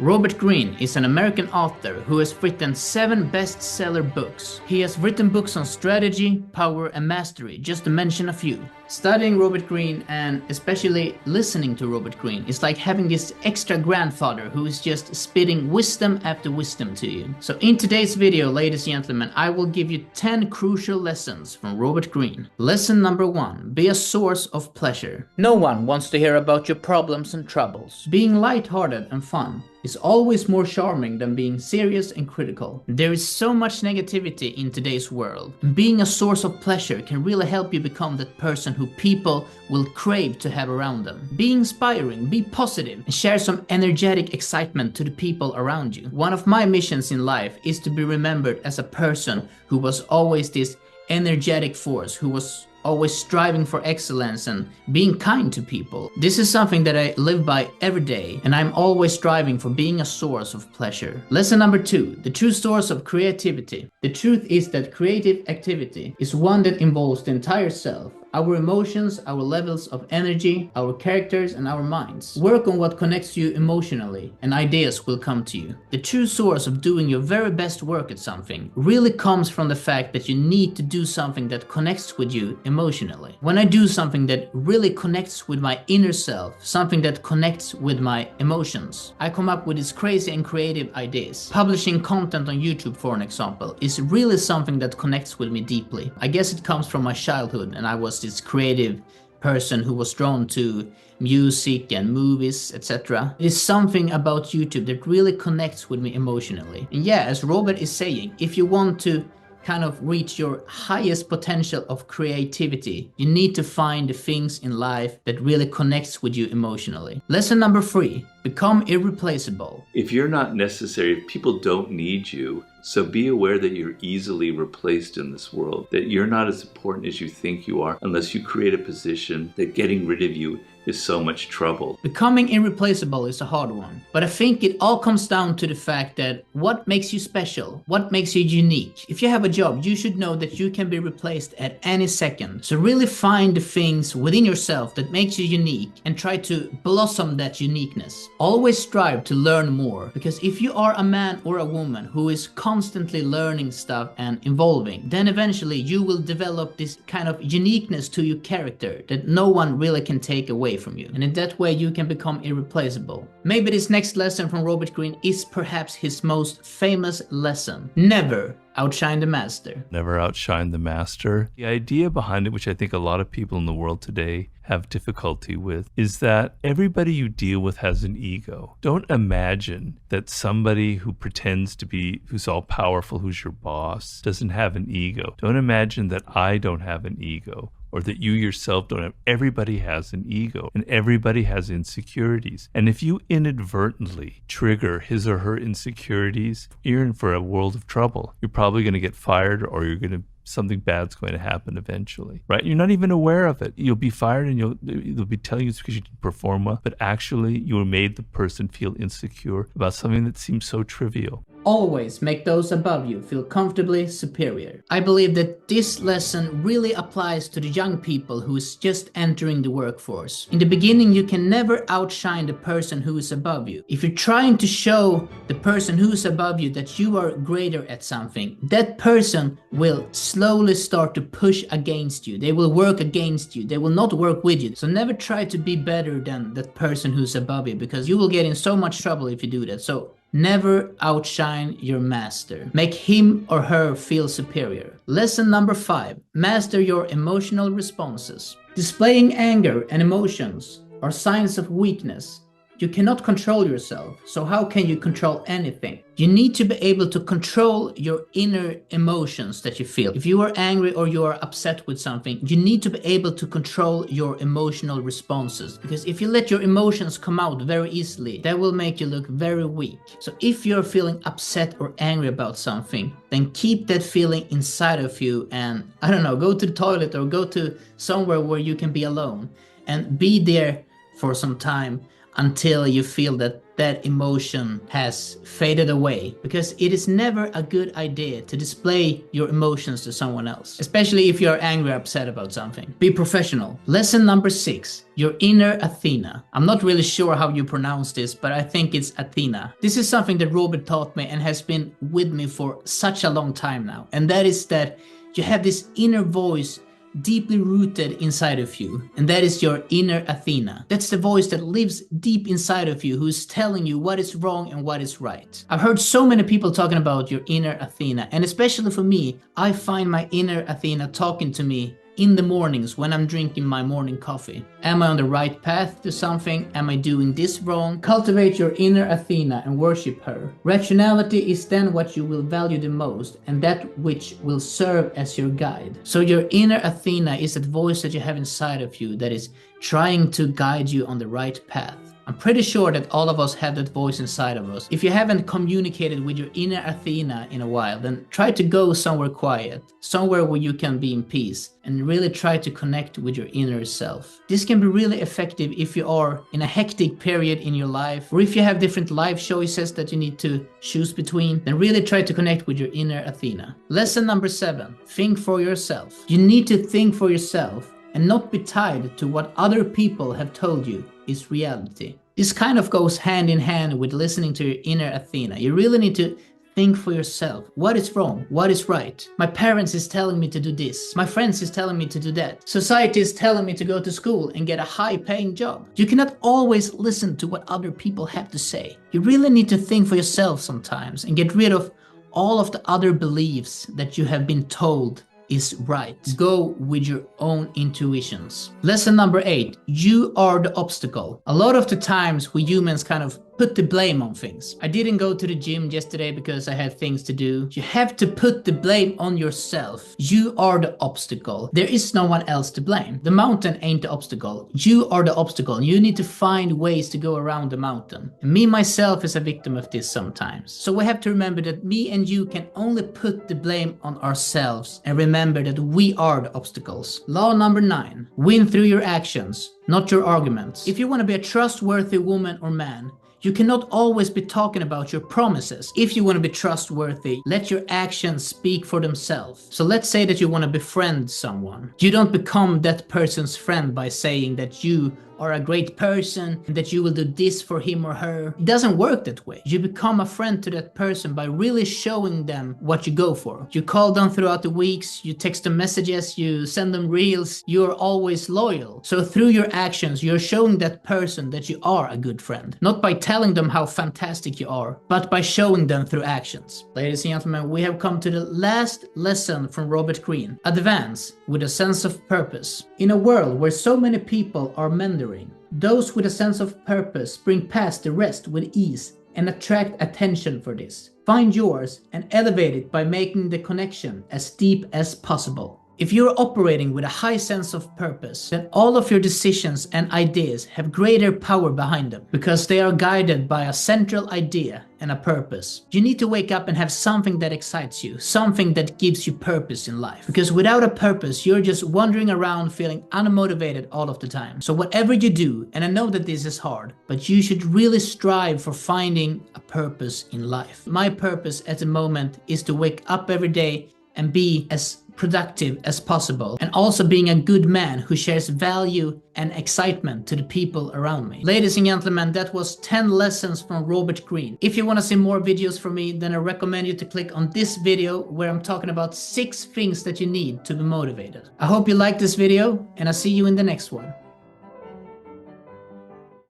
Robert Greene is an American author who has written 7 bestseller books. He has written books on strategy, power, and mastery, just to mention a few. Studying Robert Greene and especially listening to Robert Greene is like having this extra grandfather who is just spitting wisdom after wisdom to you. So in today's video, ladies and gentlemen, I will give you 10 crucial lessons from Robert Greene. Lesson number 1, be a source of pleasure. No one wants to hear about your problems and troubles. Being lighthearted and fun is always more charming than being serious and critical. There is so much negativity in today's world. Being a source of pleasure can really help you become that person who people will crave to have around them. Be inspiring, be positive, and share some energetic excitement to the people around you. One of my missions in life is to be remembered as a person who was always this energetic force, who was always striving for excellence and being kind to people. This is something that I live by every day, and I'm always striving for being a source of pleasure. Lesson number 2, the true source of creativity. The truth is that creative activity is one that involves the entire self. Our emotions, our levels of energy, our characters, and our minds. Work on what connects you emotionally, and ideas will come to you. The true source of doing your very best work at something really comes from the fact that you need to do something that connects with you emotionally. When I do something that really connects with my inner self, something that connects with my emotions, I come up with these crazy and creative ideas. Publishing content on YouTube, for an example, is really something that connects with me deeply. I guess it comes from my childhood, and I was this creative person who was drawn to music and movies, etc. It is something about YouTube that really connects with me emotionally. And yeah, as Robert is saying, if you want to kind of reach your highest potential of creativity, you need to find the things in life that really connects with you emotionally. Lesson number 3, become irreplaceable. If you're not necessary, if people don't need you, so be aware that you're easily replaced in this world, that you're not as important as you think you are unless you create a position that getting rid of you is so much trouble. Becoming irreplaceable is a hard one, but I think it all comes down to the fact that what makes you special, what makes you unique. If you have a job, you should know that you can be replaced at any second. So really find the things within yourself that makes you unique and try to blossom that uniqueness. Always strive to learn more, because if you are a man or a woman who is constantly learning stuff and evolving, then eventually you will develop this kind of uniqueness to your character that no one really can take away from you, and in that way you can become irreplaceable. Maybe this next lesson from Robert Greene is perhaps his most famous lesson. Never outshine the master. Never outshine the master. The idea behind it, which I think a lot of people in the world today have difficulty with, is that everybody you deal with has an ego. Don't imagine that somebody who pretends to be, who's all powerful, who's your boss, doesn't have an ego. Don't imagine that I don't have an ego, or that you yourself don't have. Everybody has an ego, and everybody has insecurities. And if you inadvertently trigger his or her insecurities, you're in for a world of trouble. You're probably going to get fired, or something bad's going to happen eventually, right? You're not even aware of it. You'll be fired, and they'll be telling you it's because you didn't perform well, but actually you made the person feel insecure about something that seems so trivial. Always make those above you feel comfortably superior. I believe that this lesson really applies to the young people who is just entering the workforce. In the beginning, you can never outshine the person who is above you. If you're trying to show the person who is above you that you are greater at something, that person will slowly start to push against you. They will work against you. They will not work with you. So never try to be better than that person who's above you, because you will get in so much trouble if you do that. So never outshine your master. Make him or her feel superior. Lesson number 5, master your emotional responses. Displaying anger and emotions are signs of weakness. You cannot control yourself, so how can you control anything? You need to be able to control your inner emotions that you feel. If you are angry or you are upset with something, you need to be able to control your emotional responses. Because if you let your emotions come out very easily, that will make you look very weak. So if you're feeling upset or angry about something, then keep that feeling inside of you and, I don't know, go to the toilet or go to somewhere where you can be alone and be there for some time until you feel that that emotion has faded away, because it is never a good idea to display your emotions to someone else, especially if you're angry or upset about something. Be professional. Lesson number 6, your inner Athena. I'm not really sure how you pronounce this, but I think it's Athena. This is something that Robert taught me and has been with me for such a long time now, and that is that you have this inner voice deeply rooted inside of you, and that is your inner Athena. That's the voice that lives deep inside of you, who's telling you what is wrong and what is right. I've heard so many people talking about your inner Athena, and especially for me, I find my inner Athena talking to me in the mornings when I'm drinking my morning coffee. Am I on the right path to something? Am I doing this wrong? Cultivate your inner Athena and worship her. Rationality is then what you will value the most, and that which will serve as your guide. So your inner Athena is that voice that you have inside of you that is trying to guide you on the right path. I'm pretty sure that all of us have that voice inside of us. If you haven't communicated with your inner Athena in a while, then try to go somewhere quiet, somewhere where you can be in peace, and really try to connect with your inner self. This can be really effective if you are in a hectic period in your life, or if you have different life choices that you need to choose between, then really try to connect with your inner Athena. Lesson number 7, think for yourself. You need to think for yourself and not be tied to what other people have told you is reality. This kind of goes hand in hand with listening to your inner Athena. You really need to think for yourself. What is wrong? What is right? My parents is telling me to do this. My friends is telling me to do that. Society is telling me to go to school and get a high-paying job. You cannot always listen to what other people have to say. You really need to think for yourself sometimes and get rid of all of the other beliefs that you have been told is right. Go with your own intuitions. Lesson number 8, you are the obstacle. A lot of the times we humans kind of put the blame on things. I didn't go to the gym yesterday because I had things to do. You have to put the blame on yourself. You are the obstacle. There is no one else to blame. The mountain ain't the obstacle. You are the obstacle. You need to find ways to go around the mountain. And me, myself, is a victim of this sometimes. So we have to remember that me and you can only put the blame on ourselves, and remember that we are the obstacles. Law number 9, win through your actions, not your arguments. If you want to be a trustworthy woman or man, you cannot always be talking about your promises. If you want to be trustworthy, let your actions speak for themselves. So let's say that you want to befriend someone. You don't become that person's friend by saying that you are a great person and that you will do this for him or her. It doesn't work that way. You become a friend to that person by really showing them what you go for. You call them throughout the weeks, you text them messages, you send them reels, you're always loyal. So through your actions, you're showing that person that you are a good friend. Not by telling them how fantastic you are, but by showing them through actions. Ladies and gentlemen, we have come to the last lesson from Robert Greene. Advance with a sense of purpose. In a world where so many people are meandering, those with a sense of purpose spring past the rest with ease and attract attention for this. Find yours and elevate it by making the connection as deep as possible. If you're operating with a high sense of purpose, then all of your decisions and ideas have greater power behind them because they are guided by a central idea and a purpose. You need to wake up and have something that excites you, something that gives you purpose in life. Because without a purpose, you're just wandering around feeling unmotivated all of the time. So whatever you do, and I know that this is hard, but you should really strive for finding a purpose in life. My purpose at the moment is to wake up every day and be as productive as possible, and also being a good man who shares value and excitement to the people around me. Ladies and gentlemen, that was 10 lessons from Robert Greene. If you want to see more videos from me, then I recommend you to click on this video where I'm talking about 6 things that you need to be motivated. I hope you liked this video, and I'll see you in the next one.